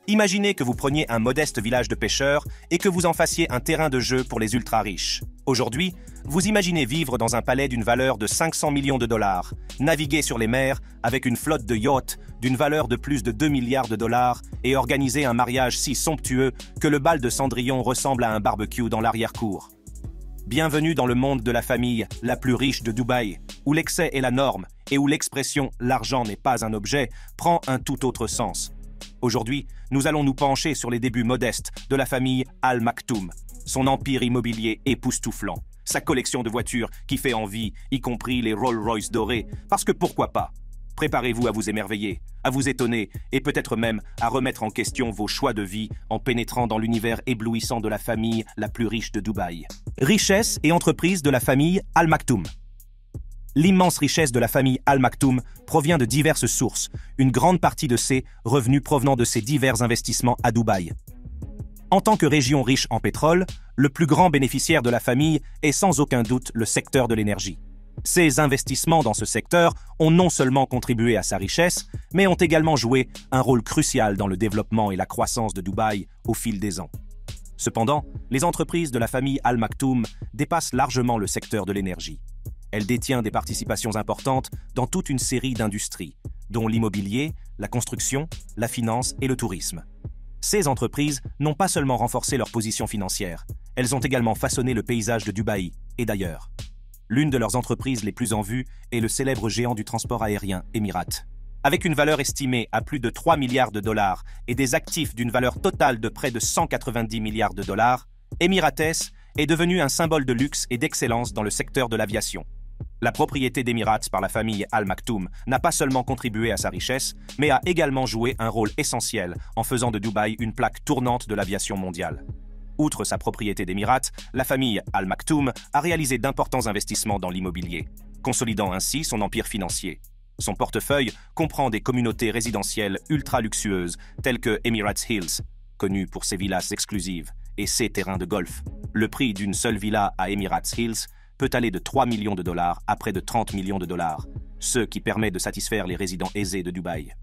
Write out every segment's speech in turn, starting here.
Imaginez que vous preniez un modeste village de pêcheurs et que vous en fassiez un terrain de jeu pour les ultra-riches. Aujourd'hui, vous imaginez vivre dans un palais d'une valeur de 500 millions de dollars, naviguer sur les mers avec une flotte de yachts d'une valeur de plus de 2 milliards de dollars et organiser un mariage si somptueux que le bal de Cendrillon ressemble à un barbecue dans l'arrière-cour. Bienvenue dans le monde de la famille la plus riche de Dubaï, où l'excès est la norme et où l'expression « l'argent n'est pas un objet » prend un tout autre sens. Aujourd'hui, nous allons nous pencher sur les débuts modestes de la famille Al Maktoum, son empire immobilier époustouflant, sa collection de voitures qui fait envie, y compris les Rolls-Royce dorés, parce que pourquoi pas? Préparez-vous à vous émerveiller, à vous étonner et peut-être même à remettre en question vos choix de vie en pénétrant dans l'univers éblouissant de la famille la plus riche de Dubaï. Richesse et entreprise de la famille Al Maktoum. L'immense richesse de la famille Al Maktoum provient de diverses sources, une grande partie de ces revenus provenant de ses divers investissements à Dubaï. En tant que région riche en pétrole, le plus grand bénéficiaire de la famille est sans aucun doute le secteur de l'énergie. Ces investissements dans ce secteur ont non seulement contribué à sa richesse, mais ont également joué un rôle crucial dans le développement et la croissance de Dubaï au fil des ans. Cependant, les entreprises de la famille Al Maktoum dépassent largement le secteur de l'énergie. Elle détient des participations importantes dans toute une série d'industries, dont l'immobilier, la construction, la finance et le tourisme. Ces entreprises n'ont pas seulement renforcé leur position financière, elles ont également façonné le paysage de Dubaï et d'ailleurs. L'une de leurs entreprises les plus en vue est le célèbre géant du transport aérien Emirates. Avec une valeur estimée à plus de 3 milliards de dollars et des actifs d'une valeur totale de près de 190 milliards de dollars, Emirates est devenu un symbole de luxe et d'excellence dans le secteur de l'aviation. La propriété d'Emirates par la famille Al Maktoum n'a pas seulement contribué à sa richesse, mais a également joué un rôle essentiel en faisant de Dubaï une plaque tournante de l'aviation mondiale. Outre sa propriété d'Emirates, la famille Al Maktoum a réalisé d'importants investissements dans l'immobilier, consolidant ainsi son empire financier. Son portefeuille comprend des communautés résidentielles ultra luxueuses telles que Emirates Hills, connues pour ses villas exclusives, et ses terrains de golf. Le prix d'une seule villa à Emirates Hills peut aller de 3 millions de dollars à près de 30 millions de dollars, ce qui permet de satisfaire les résidents aisés de Dubaï.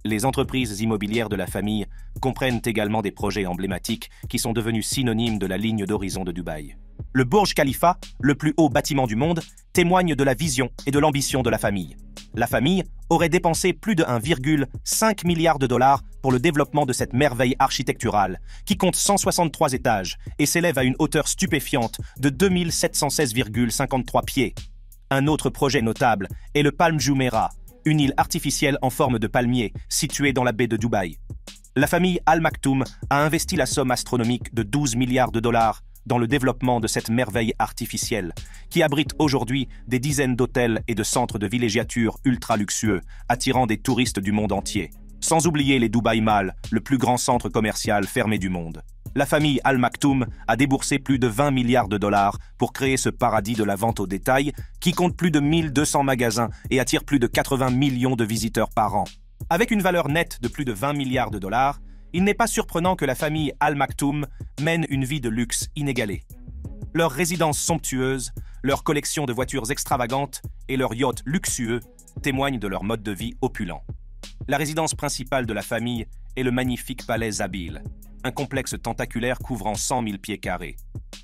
Les entreprises immobilières de la famille comprennent également des projets emblématiques qui sont devenus synonymes de la ligne d'horizon de Dubaï. Le Burj Khalifa, le plus haut bâtiment du monde, témoigne de la vision et de l'ambition de la famille. La famille aurait dépensé plus de 1,5 milliard de dollars pour le développement de cette merveille architecturale, qui compte 163 étages et s'élève à une hauteur stupéfiante de 2716,53 pieds. Un autre projet notable est le Palm Jumeirah, une île artificielle en forme de palmier située dans la baie de Dubaï. La famille Al Maktoum a investi la somme astronomique de 12 milliards de dollars dans le développement de cette merveille artificielle, qui abrite aujourd'hui des dizaines d'hôtels et de centres de villégiature ultra luxueux, attirant des touristes du monde entier. Sans oublier les Dubai Mall, le plus grand centre commercial fermé du monde. La famille Al Maktoum a déboursé plus de 20 milliards de dollars pour créer ce paradis de la vente au détail, qui compte plus de 1200 magasins et attire plus de 80 millions de visiteurs par an. Avec une valeur nette de plus de 20 milliards de dollars, il n'est pas surprenant que la famille Al Maktoum mène une vie de luxe inégalée. Leurs résidences somptueuses, leur collection de voitures extravagantes et leurs yachts luxueux témoignent de leur mode de vie opulent. La résidence principale de la famille est le magnifique palais Zabil, un complexe tentaculaire couvrant 100 000 pieds carrés.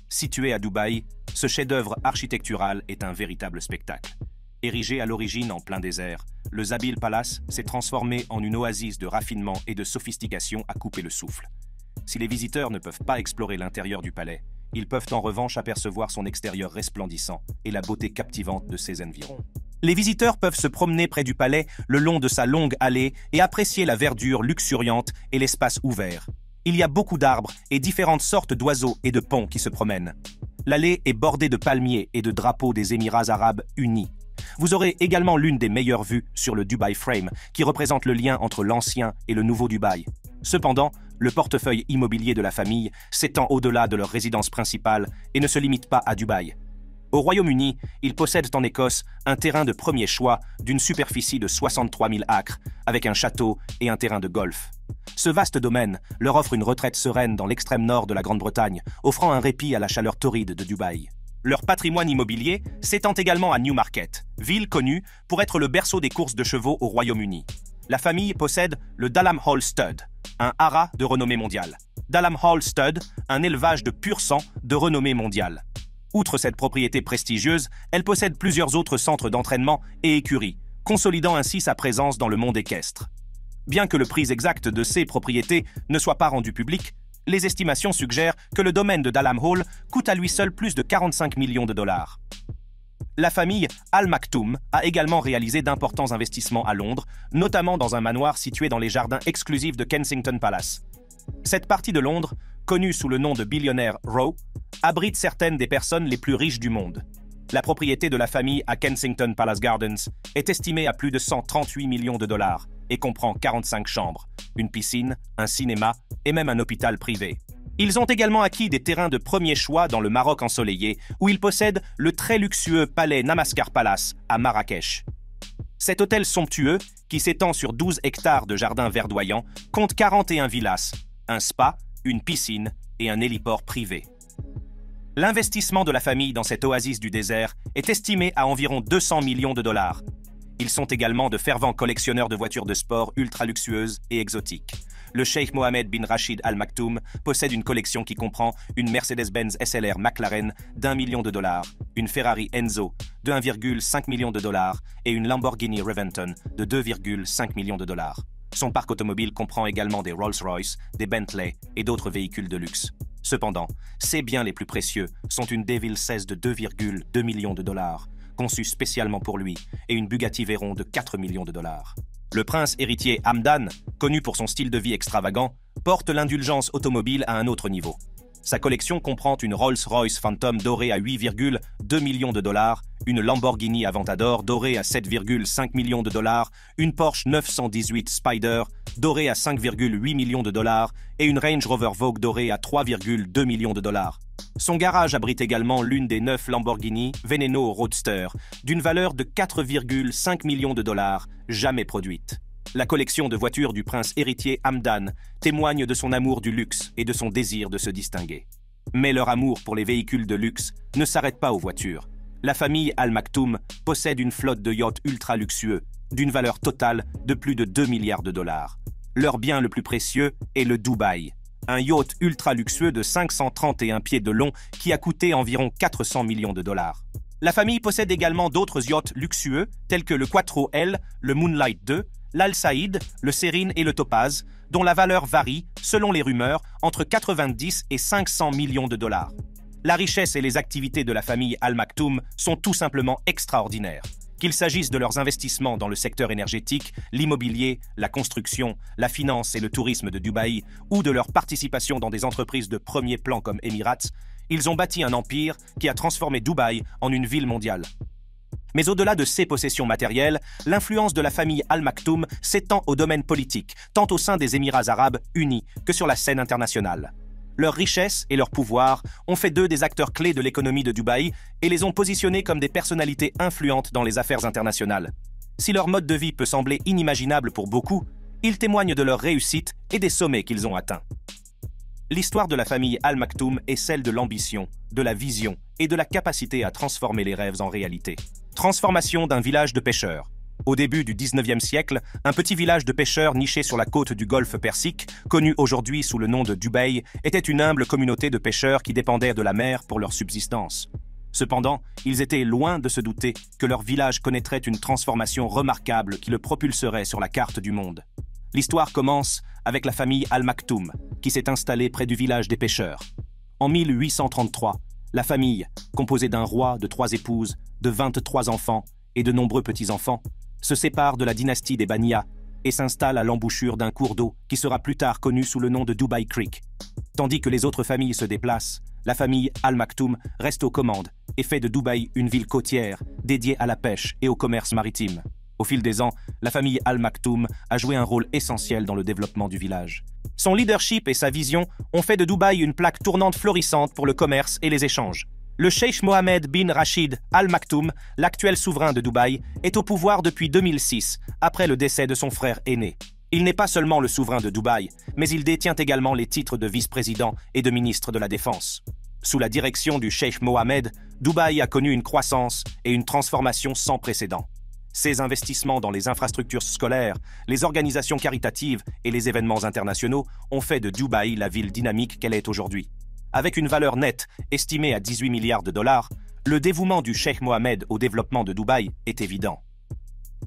Situé à Dubaï, ce chef-d'œuvre architectural est un véritable spectacle. Érigé à l'origine en plein désert, le Zabil Palace s'est transformé en une oasis de raffinement et de sophistication à couper le souffle. Si les visiteurs ne peuvent pas explorer l'intérieur du palais, ils peuvent en revanche apercevoir son extérieur resplendissant et la beauté captivante de ses environs. Les visiteurs peuvent se promener près du palais le long de sa longue allée et apprécier la verdure luxuriante et l'espace ouvert. Il y a beaucoup d'arbres et différentes sortes d'oiseaux et de ponts qui se promènent. L'allée est bordée de palmiers et de drapeaux des Émirats arabes unis. Vous aurez également l'une des meilleures vues sur le Dubai Frame, qui représente le lien entre l'ancien et le nouveau Dubaï. Cependant, le portefeuille immobilier de la famille s'étend au-delà de leur résidence principale et ne se limite pas à Dubaï. Au Royaume-Uni, ils possèdent en Écosse un terrain de premier choix d'une superficie de 63 000 acres, avec un château et un terrain de golf. Ce vaste domaine leur offre une retraite sereine dans l'extrême nord de la Grande-Bretagne, offrant un répit à la chaleur torride de Dubaï. Leur patrimoine immobilier s'étend également à Newmarket, ville connue pour être le berceau des courses de chevaux au Royaume-Uni. La famille possède le Dallam Hall Stud, un haras de renommée mondiale. Dallam Hall Stud, un élevage de pur sang de renommée mondiale. Outre cette propriété prestigieuse, elle possède plusieurs autres centres d'entraînement et écuries, consolidant ainsi sa présence dans le monde équestre. Bien que le prix exact de ces propriétés ne soit pas rendu public, les estimations suggèrent que le domaine de Dallam Hall coûte à lui seul plus de 45 millions de dollars. La famille Al Maktoum a également réalisé d'importants investissements à Londres, notamment dans un manoir situé dans les jardins exclusifs de Kensington Palace. Cette partie de Londres, connue sous le nom de Billionaire Row, abrite certaines des personnes les plus riches du monde. La propriété de la famille à Kensington Palace Gardens est estimée à plus de 138 millions de dollars et comprend 45 chambres, une piscine, un cinéma et même un hôpital privé. Ils ont également acquis des terrains de premier choix dans le Maroc ensoleillé, où ils possèdent le très luxueux palais Namaskar Palace à Marrakech. Cet hôtel somptueux, qui s'étend sur 12 hectares de jardins verdoyants, compte 41 villas, un spa, une piscine et un héliport privé. L'investissement de la famille dans cette oasis du désert est estimé à environ 200 millions de dollars. Ils sont également de fervents collectionneurs de voitures de sport ultra luxueuses et exotiques. Le cheikh Mohammed bin Rachid Al Maktoum possède une collection qui comprend une Mercedes-Benz SLR McLaren d'1 million de dollars, une Ferrari Enzo de 1,5 million de dollars et une Lamborghini Reventon de 2,5 millions de dollars. Son parc automobile comprend également des Rolls-Royce, des Bentley et d'autres véhicules de luxe. Cependant, ses biens les plus précieux sont une Devil 16 de 2,2 millions de dollars, conçue spécialement pour lui, et une Bugatti Veyron de 4 millions de dollars. Le prince héritier Hamdan, connu pour son style de vie extravagant, porte l'indulgence automobile à un autre niveau. Sa collection comprend une Rolls-Royce Phantom dorée à 8,2 millions de dollars, une Lamborghini Aventador dorée à 7,5 millions de dollars, une Porsche 918 Spider dorée à 5,8 millions de dollars et une Range Rover Vogue dorée à 3,2 millions de dollars. Son garage abrite également l'une des 9 Lamborghini Veneno Roadster, d'une valeur de 4,5 millions de dollars, jamais produite. La collection de voitures du prince héritier Hamdan témoigne de son amour du luxe et de son désir de se distinguer. Mais leur amour pour les véhicules de luxe ne s'arrête pas aux voitures. La famille Al Maktoum possède une flotte de yachts ultra luxueux, d'une valeur totale de plus de 2 milliards de dollars. Leur bien le plus précieux est le Dubaï, un yacht ultra luxueux de 531 pieds de long qui a coûté environ 400 millions de dollars. La famille possède également d'autres yachts luxueux tels que le Quattro L, le Moonlight 2, l'Al Saïd, le Serine et le Topaz, dont la valeur varie, selon les rumeurs, entre 90 et 500 millions de dollars. La richesse et les activités de la famille Al Maktoum sont tout simplement extraordinaires. Qu'il s'agisse de leurs investissements dans le secteur énergétique, l'immobilier, la construction, la finance et le tourisme de Dubaï, ou de leur participation dans des entreprises de premier plan comme Emirates, ils ont bâti un empire qui a transformé Dubaï en une ville mondiale. Mais au-delà de ces possessions matérielles, l'influence de la famille Al Maktoum s'étend au domaine politique, tant au sein des Émirats arabes unis que sur la scène internationale. Leur richesse et leur pouvoir ont fait d'eux des acteurs clés de l'économie de Dubaï et les ont positionnés comme des personnalités influentes dans les affaires internationales. Si leur mode de vie peut sembler inimaginable pour beaucoup, ils témoignent de leur réussite et des sommets qu'ils ont atteints. L'histoire de la famille Al Maktoum est celle de l'ambition, de la vision et de la capacité à transformer les rêves en réalité. Transformation d'un village de pêcheurs. Au début du 19e siècle, un petit village de pêcheurs niché sur la côte du golfe Persique, connu aujourd'hui sous le nom de Dubaï, était une humble communauté de pêcheurs qui dépendaient de la mer pour leur subsistance. Cependant, ils étaient loin de se douter que leur village connaîtrait une transformation remarquable qui le propulserait sur la carte du monde. L'histoire commence avec la famille Al Maktoum, qui s'est installée près du village des pêcheurs. En 1833, la famille, composée d'un roi, de 3 épouses, de 23 enfants et de nombreux petits-enfants, se sépare de la dynastie des Bania et s'installe à l'embouchure d'un cours d'eau qui sera plus tard connu sous le nom de Dubai Creek. Tandis que les autres familles se déplacent, la famille Al Maktoum reste aux commandes et fait de Dubaï une ville côtière dédiée à la pêche et au commerce maritime. Au fil des ans, la famille Al Maktoum a joué un rôle essentiel dans le développement du village. Son leadership et sa vision ont fait de Dubaï une plaque tournante florissante pour le commerce et les échanges. Le cheikh Mohammed bin Rachid Al Maktoum, l'actuel souverain de Dubaï, est au pouvoir depuis 2006, après le décès de son frère aîné. Il n'est pas seulement le souverain de Dubaï, mais il détient également les titres de vice-président et de ministre de la Défense. Sous la direction du cheikh Mohammed, Dubaï a connu une croissance et une transformation sans précédent. Ses investissements dans les infrastructures scolaires, les organisations caritatives et les événements internationaux ont fait de Dubaï la ville dynamique qu'elle est aujourd'hui. Avec une valeur nette estimée à 18 milliards de dollars, le dévouement du Cheikh Mohammed au développement de Dubaï est évident.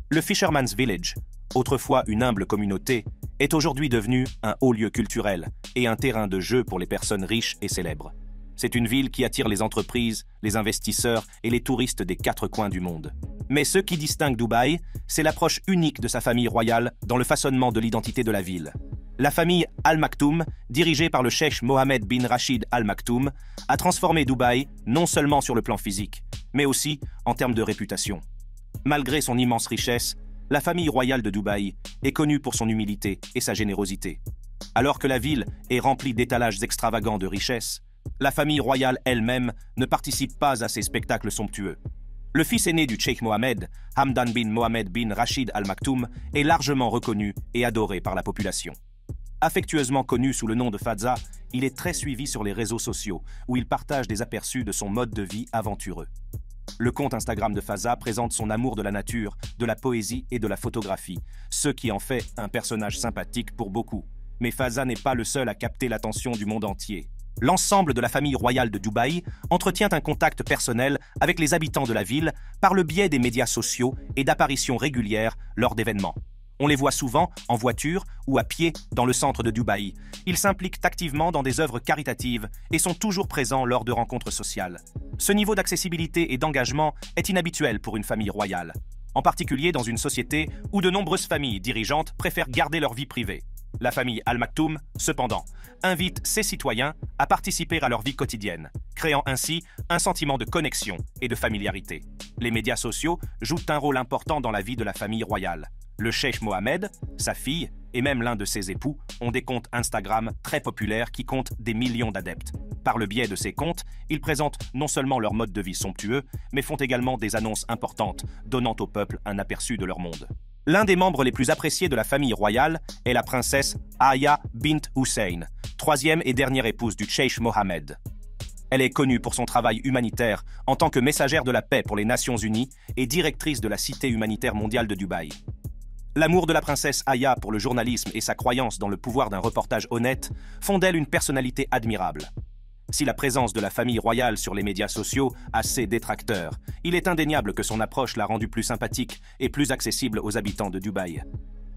Le Fisherman's Village, autrefois une humble communauté, est aujourd'hui devenu un haut lieu culturel et un terrain de jeu pour les personnes riches et célèbres. C'est une ville qui attire les entreprises, les investisseurs et les touristes des 4 coins du monde. Mais ce qui distingue Dubaï, c'est l'approche unique de sa famille royale dans le façonnement de l'identité de la ville. La famille Al Maktoum, dirigée par le cheikh Mohammed bin Rachid Al Maktoum, a transformé Dubaï non seulement sur le plan physique, mais aussi en termes de réputation. Malgré son immense richesse, la famille royale de Dubaï est connue pour son humilité et sa générosité. Alors que la ville est remplie d'étalages extravagants de richesses, la famille royale elle-même ne participe pas à ces spectacles somptueux. Le fils aîné du cheikh Mohammed, Hamdan bin Mohammed bin Rachid Al Maktoum, est largement reconnu et adoré par la population. Affectueusement connu sous le nom de Fazza, il est très suivi sur les réseaux sociaux, où il partage des aperçus de son mode de vie aventureux. Le compte Instagram de Fazza présente son amour de la nature, de la poésie et de la photographie, ce qui en fait un personnage sympathique pour beaucoup. Mais Fazza n'est pas le seul à capter l'attention du monde entier. L'ensemble de la famille royale de Dubaï entretient un contact personnel avec les habitants de la ville par le biais des médias sociaux et d'apparitions régulières lors d'événements. On les voit souvent en voiture ou à pied dans le centre de Dubaï. Ils s'impliquent activement dans des œuvres caritatives et sont toujours présents lors de rencontres sociales. Ce niveau d'accessibilité et d'engagement est inhabituel pour une famille royale, en particulier dans une société où de nombreuses familles dirigeantes préfèrent garder leur vie privée. La famille Al Maktoum, cependant, invite ses citoyens à participer à leur vie quotidienne, créant ainsi un sentiment de connexion et de familiarité. Les médias sociaux jouent un rôle important dans la vie de la famille royale. Le cheikh Mohammed, sa fille et même l'un de ses époux ont des comptes Instagram très populaires qui comptent des millions d'adeptes. Par le biais de ces comptes, ils présentent non seulement leur mode de vie somptueux, mais font également des annonces importantes, donnant au peuple un aperçu de leur monde. L'un des membres les plus appréciés de la famille royale est la princesse Aya bint Hussein, 3e et dernière épouse du cheikh Mohammed. Elle est connue pour son travail humanitaire en tant que messagère de la paix pour les Nations Unies et directrice de la Cité humanitaire mondiale de Dubaï. L'amour de la princesse Aya pour le journalisme et sa croyance dans le pouvoir d'un reportage honnête font d'elle une personnalité admirable. Si la présence de la famille royale sur les médias sociaux a ses détracteurs, il est indéniable que son approche l'a rendue plus sympathique et plus accessible aux habitants de Dubaï.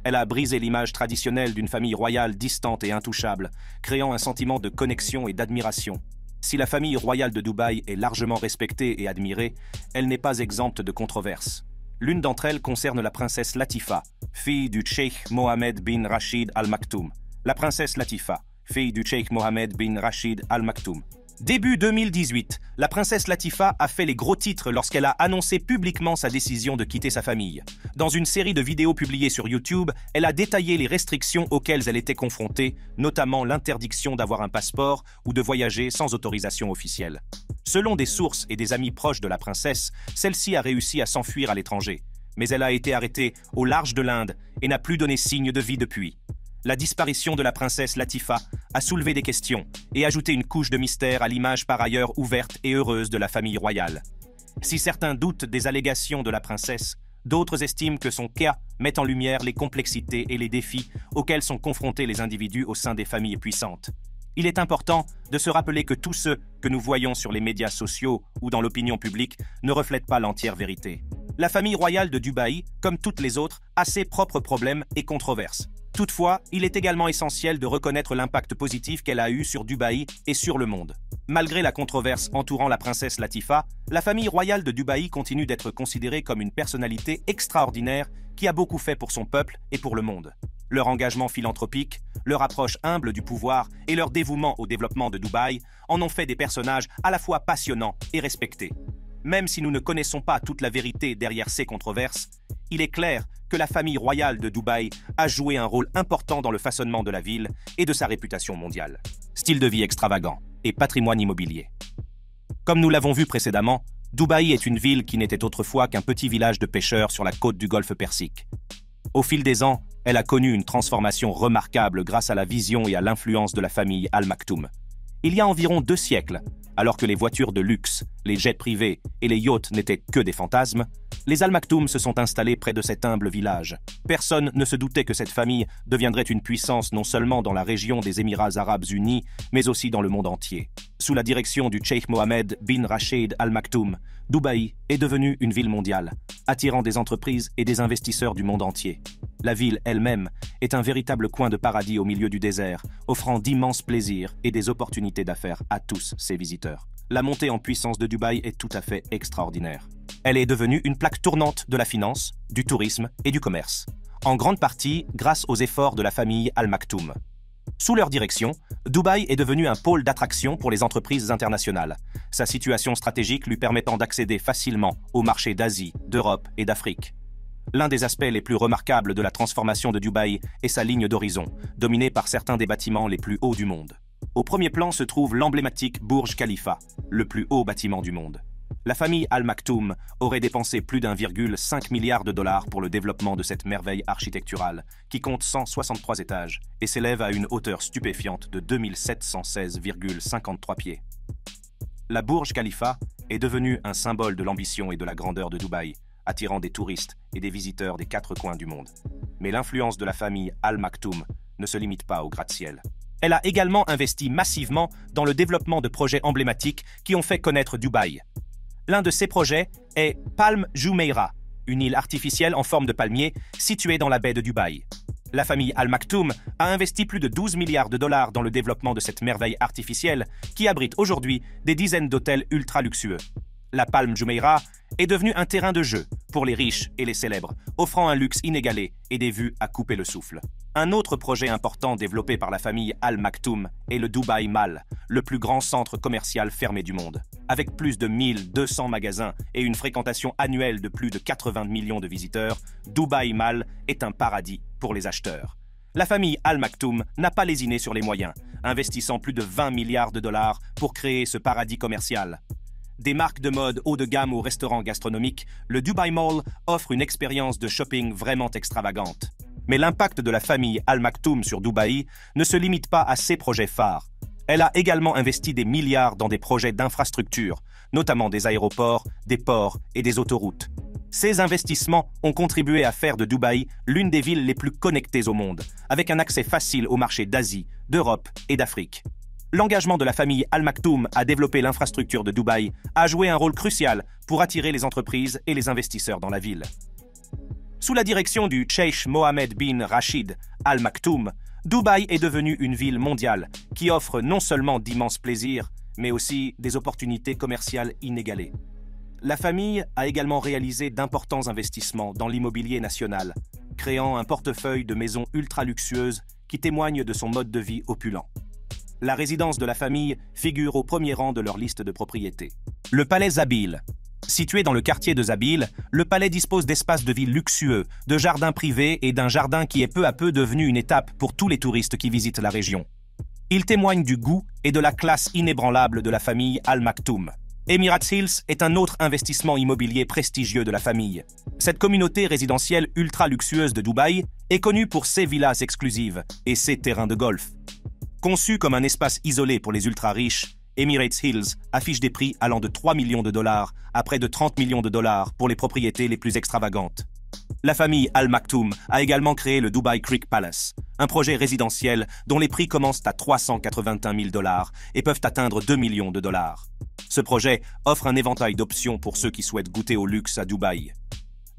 Elle a brisé l'image traditionnelle d'une famille royale distante et intouchable, créant un sentiment de connexion et d'admiration. Si la famille royale de Dubaï est largement respectée et admirée, elle n'est pas exempte de controverses. L'une d'entre elles concerne la princesse Latifa, fille du cheikh Mohammed bin Rachid Al Maktoum. La princesse Latifa, fille du cheikh Mohammed bin Rachid Al Maktoum. Début 2018, la princesse Latifa a fait les gros titres lorsqu'elle a annoncé publiquement sa décision de quitter sa famille. Dans une série de vidéos publiées sur YouTube, elle a détaillé les restrictions auxquelles elle était confrontée, notamment l'interdiction d'avoir un passeport ou de voyager sans autorisation officielle. Selon des sources et des amis proches de la princesse, celle-ci a réussi à s'enfuir à l'étranger. Mais elle a été arrêtée au large de l'Inde et n'a plus donné signe de vie depuis. La disparition de la princesse Latifa a soulevé des questions et ajouté une couche de mystère à l'image par ailleurs ouverte et heureuse de la famille royale. Si certains doutent des allégations de la princesse, d'autres estiment que son cas met en lumière les complexités et les défis auxquels sont confrontés les individus au sein des familles puissantes. Il est important de se rappeler que tout ce que nous voyons sur les médias sociaux ou dans l'opinion publique ne reflète pas l'entière vérité. La famille royale de Dubaï, comme toutes les autres, a ses propres problèmes et controverses. Toutefois, il est également essentiel de reconnaître l'impact positif qu'elle a eu sur Dubaï et sur le monde. Malgré la controverse entourant la princesse Latifa, la famille royale de Dubaï continue d'être considérée comme une personnalité extraordinaire qui a beaucoup fait pour son peuple et pour le monde. Leur engagement philanthropique, leur approche humble du pouvoir et leur dévouement au développement de Dubaï en ont fait des personnages à la fois passionnants et respectés. Même si nous ne connaissons pas toute la vérité derrière ces controverses, il est clair que la famille royale de Dubaï a joué un rôle important dans le façonnement de la ville et de sa réputation mondiale. Style de vie extravagant et patrimoine immobilier. Comme nous l'avons vu précédemment, Dubaï est une ville qui n'était autrefois qu'un petit village de pêcheurs sur la côte du golfe Persique. Au fil des ans, elle a connu une transformation remarquable grâce à la vision et à l'influence de la famille Al Maktoum. Il y a environ 2 siècles, Alors que les voitures de luxe, les jets privés et les yachts n'étaient que des fantasmes, les Al Maktoum se sont installés près de cet humble village. Personne ne se doutait que cette famille deviendrait une puissance non seulement dans la région des Émirats arabes unis, mais aussi dans le monde entier. Sous la direction du Cheikh Mohammed bin Rachid Al Maktoum, Dubaï est devenue une ville mondiale, attirant des entreprises et des investisseurs du monde entier. La ville elle-même est un véritable coin de paradis au milieu du désert, offrant d'immenses plaisirs et des opportunités d'affaires à tous ses visiteurs. La montée en puissance de Dubaï est tout à fait extraordinaire. Elle est devenue une plaque tournante de la finance, du tourisme et du commerce, en grande partie grâce aux efforts de la famille Al Maktoum. Sous leur direction, Dubaï est devenu un pôle d'attraction pour les entreprises internationales, sa situation stratégique lui permettant d'accéder facilement aux marchés d'Asie, d'Europe et d'Afrique. L'un des aspects les plus remarquables de la transformation de Dubaï est sa ligne d'horizon, dominée par certains des bâtiments les plus hauts du monde. Au premier plan se trouve l'emblématique Burj Khalifa, le plus haut bâtiment du monde. La famille Al Maktoum aurait dépensé plus d'1,5 milliard de dollars pour le développement de cette merveille architecturale, qui compte 163 étages et s'élève à une hauteur stupéfiante de 2716,53 pieds. La Burj Khalifa est devenue un symbole de l'ambition et de la grandeur de Dubaï, attirant des touristes et des visiteurs des 4 coins du monde. Mais l'influence de la famille Al Maktoum ne se limite pas au gratte-ciel. Elle a également investi massivement dans le développement de projets emblématiques qui ont fait connaître Dubaï. L'un de ces projets est Palm Jumeirah, une île artificielle en forme de palmier située dans la baie de Dubaï. La famille Al Maktoum a investi plus de 12 milliards de dollars dans le développement de cette merveille artificielle qui abrite aujourd'hui des dizaines d'hôtels ultra luxueux. La Palm Jumeirah est devenue un terrain de jeu pour les riches et les célèbres, offrant un luxe inégalé et des vues à couper le souffle. Un autre projet important développé par la famille Al Maktoum est le Dubai Mall, le plus grand centre commercial fermé du monde. Avec plus de 1200 magasins et une fréquentation annuelle de plus de 80 millions de visiteurs, Dubai Mall est un paradis pour les acheteurs. La famille Al Maktoum n'a pas lésiné sur les moyens, investissant plus de 20 milliards de dollars pour créer ce paradis commercial. Des marques de mode haut de gamme aux restaurants gastronomiques, le Dubai Mall offre une expérience de shopping vraiment extravagante. Mais l'impact de la famille Al Maktoum sur Dubaï ne se limite pas à ses projets phares. Elle a également investi des milliards dans des projets d'infrastructures, notamment des aéroports, des ports et des autoroutes. Ces investissements ont contribué à faire de Dubaï l'une des villes les plus connectées au monde, avec un accès facile aux marchés d'Asie, d'Europe et d'Afrique. L'engagement de la famille Al Maktoum à développer l'infrastructure de Dubaï a joué un rôle crucial pour attirer les entreprises et les investisseurs dans la ville. Sous la direction du Cheikh Mohammed bin Rachid Al Maktoum, Dubaï est devenue une ville mondiale qui offre non seulement d'immenses plaisirs, mais aussi des opportunités commerciales inégalées. La famille a également réalisé d'importants investissements dans l'immobilier national, créant un portefeuille de maisons ultra luxueuses qui témoignent de son mode de vie opulent. La résidence de la famille figure au premier rang de leur liste de propriétés. Le palais Zabeel. Situé dans le quartier de Zabeel, le palais dispose d'espaces de vie luxueux, de jardins privés et d'un jardin qui est peu à peu devenu une étape pour tous les touristes qui visitent la région. Il témoigne du goût et de la classe inébranlable de la famille Al Maktoum. Emirates Hills est un autre investissement immobilier prestigieux de la famille. Cette communauté résidentielle ultra luxueuse de Dubaï est connue pour ses villas exclusives et ses terrains de golf. Conçu comme un espace isolé pour les ultra-riches, Emirates Hills affiche des prix allant de 3 millions de dollars à près de 30 millions de dollars pour les propriétés les plus extravagantes. La famille Al Maktoum a également créé le Dubai Creek Palace, un projet résidentiel dont les prix commencent à 381 000 dollars et peuvent atteindre 2 millions de dollars. Ce projet offre un éventail d'options pour ceux qui souhaitent goûter au luxe à Dubaï.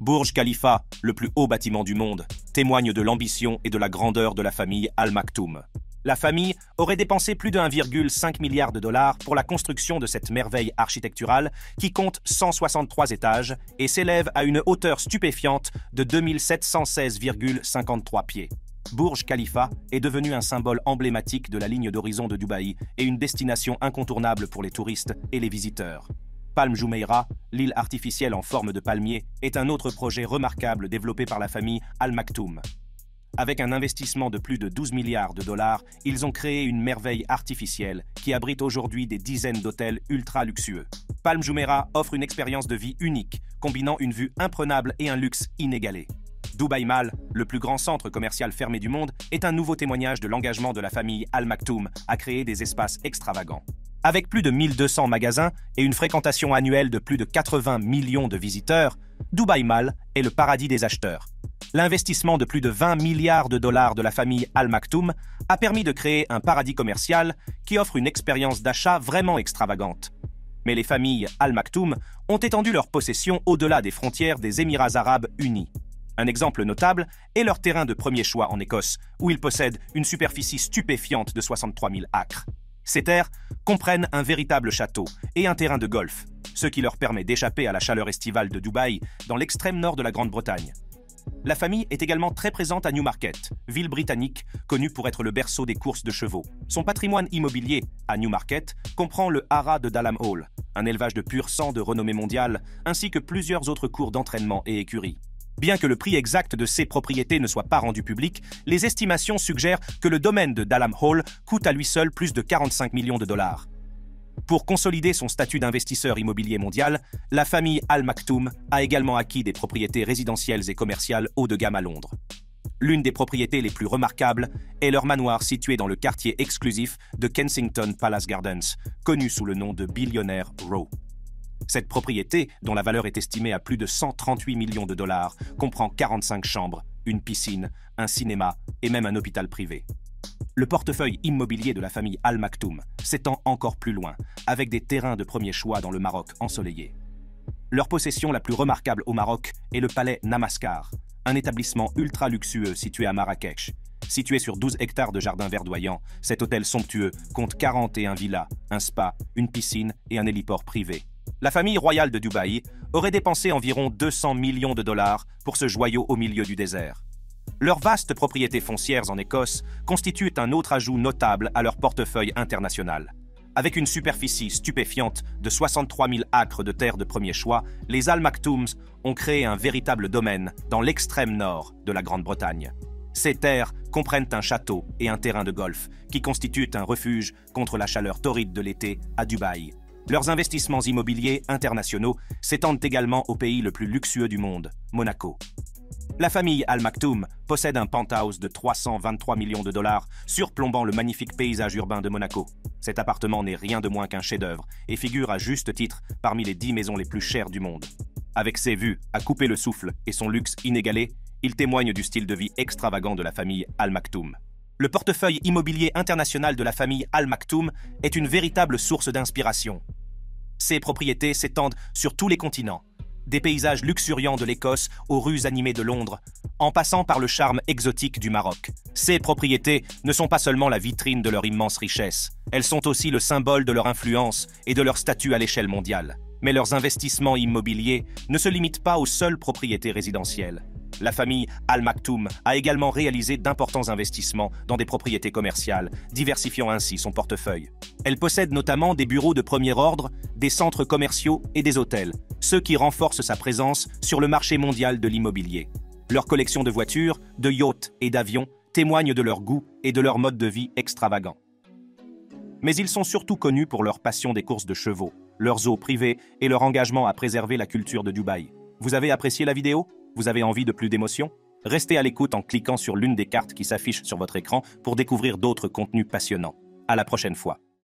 Burj Khalifa, le plus haut bâtiment du monde, témoigne de l'ambition et de la grandeur de la famille Al Maktoum. La famille aurait dépensé plus de 1,5 milliard de dollars pour la construction de cette merveille architecturale qui compte 163 étages et s'élève à une hauteur stupéfiante de 2716,53 pieds. Burj Khalifa est devenu un symbole emblématique de la ligne d'horizon de Dubaï et une destination incontournable pour les touristes et les visiteurs. Palm Jumeirah, l'île artificielle en forme de palmier, est un autre projet remarquable développé par la famille Al Maktoum. Avec un investissement de plus de 12 milliards de dollars, ils ont créé une merveille artificielle qui abrite aujourd'hui des dizaines d'hôtels ultra luxueux. Palm Jumeirah offre une expérience de vie unique, combinant une vue imprenable et un luxe inégalé. Dubai Mall, le plus grand centre commercial fermé du monde, est un nouveau témoignage de l'engagement de la famille Al Maktoum à créer des espaces extravagants. Avec plus de 1200 magasins et une fréquentation annuelle de plus de 80 millions de visiteurs, Dubai Mall est le paradis des acheteurs. L'investissement de plus de 20 milliards de dollars de la famille Al Maktoum a permis de créer un paradis commercial qui offre une expérience d'achat vraiment extravagante. Mais les familles Al Maktoum ont étendu leur possession au-delà des frontières des Émirats arabes unis. Un exemple notable est leur terrain de premier choix en Écosse, où ils possèdent une superficie stupéfiante de 63 000 acres. Ces terres comprennent un véritable château et un terrain de golf, ce qui leur permet d'échapper à la chaleur estivale de Dubaï dans l'extrême nord de la Grande-Bretagne. La famille est également très présente à Newmarket, ville britannique connue pour être le berceau des courses de chevaux. Son patrimoine immobilier à Newmarket comprend le haras de Dalham Hall, un élevage de pur sang de renommée mondiale, ainsi que plusieurs autres cours d'entraînement et écuries. Bien que le prix exact de ces propriétés ne soit pas rendu public, les estimations suggèrent que le domaine de Dalham Hall coûte à lui seul plus de 45 millions de dollars. Pour consolider son statut d'investisseur immobilier mondial, la famille Al Maktoum a également acquis des propriétés résidentielles et commerciales haut de gamme à Londres. L'une des propriétés les plus remarquables est leur manoir situé dans le quartier exclusif de Kensington Palace Gardens, connu sous le nom de Billionaire Row. Cette propriété, dont la valeur est estimée à plus de 138 millions de dollars, comprend 45 chambres, une piscine, un cinéma et même un hôpital privé. Le portefeuille immobilier de la famille Al Maktoum s'étend encore plus loin, avec des terrains de premier choix dans le Maroc ensoleillé. Leur possession la plus remarquable au Maroc est le palais Namaskar, un établissement ultra luxueux situé à Marrakech. Situé sur 12 hectares de jardins verdoyants, cet hôtel somptueux compte 41 villas, un spa, une piscine et un héliport privé. La famille royale de Dubaï aurait dépensé environ 200 millions de dollars pour ce joyau au milieu du désert. Leurs vastes propriétés foncières en Écosse constituent un autre ajout notable à leur portefeuille international. Avec une superficie stupéfiante de 63 000 acres de terre de premier choix, les Al Maktoums ont créé un véritable domaine dans l'extrême nord de la Grande-Bretagne. Ces terres comprennent un château et un terrain de golf qui constituent un refuge contre la chaleur torride de l'été à Dubaï. Leurs investissements immobiliers internationaux s'étendent également au pays le plus luxueux du monde, Monaco. La famille Al Maktoum possède un penthouse de 323 millions de dollars surplombant le magnifique paysage urbain de Monaco. Cet appartement n'est rien de moins qu'un chef-d'œuvre et figure à juste titre parmi les 10 maisons les plus chères du monde. Avec ses vues à couper le souffle et son luxe inégalé, il témoigne du style de vie extravagant de la famille Al Maktoum. Le portefeuille immobilier international de la famille Al Maktoum est une véritable source d'inspiration. Ses propriétés s'étendent sur tous les continents, des paysages luxuriants de l'Écosse aux rues animées de Londres, en passant par le charme exotique du Maroc. Ces propriétés ne sont pas seulement la vitrine de leur immense richesse, elles sont aussi le symbole de leur influence et de leur statut à l'échelle mondiale. Mais leurs investissements immobiliers ne se limitent pas aux seules propriétés résidentielles. La famille Al Maktoum a également réalisé d'importants investissements dans des propriétés commerciales, diversifiant ainsi son portefeuille. Elle possède notamment des bureaux de premier ordre, des centres commerciaux et des hôtels, ce qui renforce sa présence sur le marché mondial de l'immobilier. Leur collection de voitures, de yachts et d'avions témoignent de leur goût et de leur mode de vie extravagant. Mais ils sont surtout connus pour leur passion des courses de chevaux, leurs eaux privées et leur engagement à préserver la culture de Dubaï. Vous avez apprécié la vidéo ? Vous avez envie de plus d'émotions ? Restez à l'écoute en cliquant sur l'une des cartes qui s'affichent sur votre écran pour découvrir d'autres contenus passionnants. À la prochaine fois.